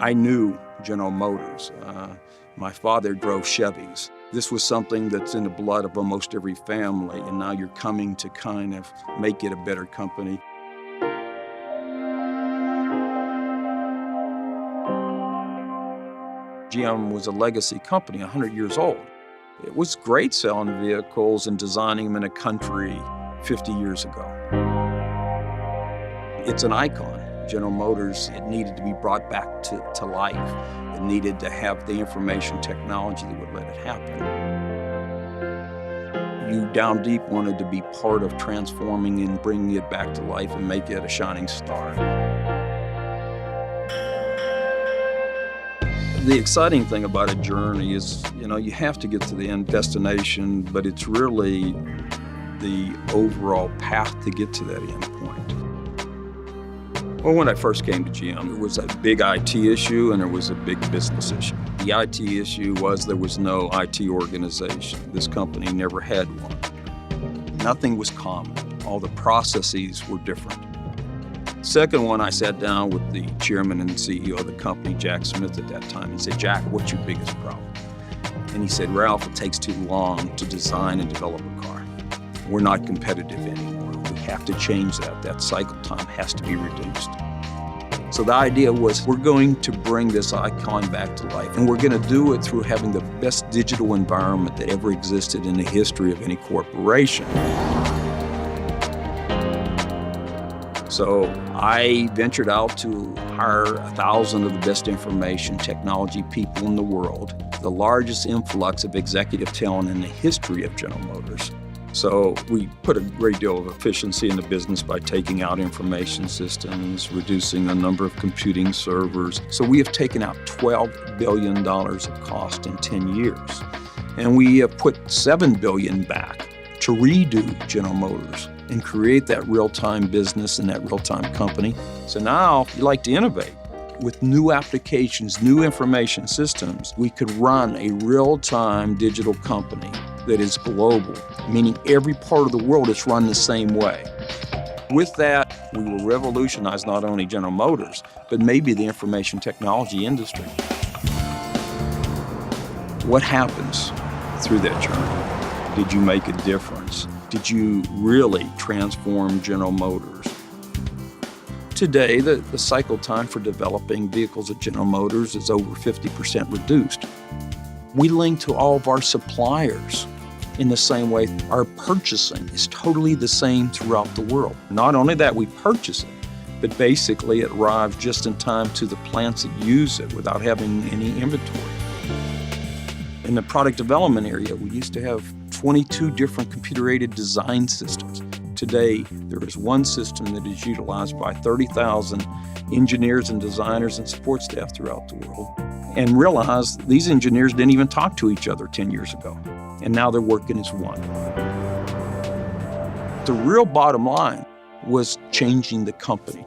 I knew General Motors. My father drove Chevys. This was something that's in the blood of almost every family, and now you're coming to kind of make it a better company. GM was a legacy company, 100 years old. It was great selling vehicles and designing them in a country 50 years ago. It's an icon. General Motors, it needed to be brought back to life. It needed to have the information technology that would let it happen. You down deep wanted to be part of transforming and bringing it back to life and make it a shining star. The exciting thing about a journey is, you have to get to the end destination, but it's really the overall path to get to that end point. Well, when I first came to GM, there was a big IT issue and there was a big business issue. The IT issue was there was no IT organization. This company never had one. Nothing was common. All the processes were different. Second one, I sat down with the chairman and CEO of the company, Jack Smith, at that time, and said, "Jack, what's your biggest problem?" And he said, "Ralph, it takes too long to design and develop a car. We're not competitive anymore. We have to change that. That cycle time has to be reduced." So the idea was, we're going to bring this icon back to life, and we're going to do it through having the best digital environment that ever existed in the history of any corporation. So I ventured out to hire 1,000 of the best information technology people in the world, the largest influx of executive talent in the history of General Motors. So we put a great deal of efficiency in the business by taking out information systems, reducing the number of computing servers. So we have taken out $12 billion of cost in 10 years. And we have put $7 billion back to redo General Motors and create that real-time business and that real-time company. So now you like to innovate. With new applications, new information systems, we could run a real-time digital company that is global, meaning every part of the world is run the same way. With that, we will revolutionize not only General Motors, but maybe the information technology industry. What happens through that journey? Did you make a difference? Did you really transform General Motors? Today, the cycle time for developing vehicles at General Motors is over 50% reduced. We link to all of our suppliers in the same way. Our purchasing is totally the same throughout the world. Not only that, we purchase it, but basically it arrives just in time to the plants that use it without having any inventory. In the product development area, we used to have 22 different computer-aided design systems. Today, there is one system that is utilized by 30,000 engineers and designers and support staff throughout the world. And realize these engineers didn't even talk to each other 10 years ago. And now they're working as one. The real bottom line was changing the company.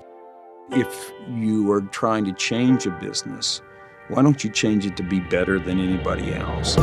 If you are trying to change a business, why don't you change it to be better than anybody else?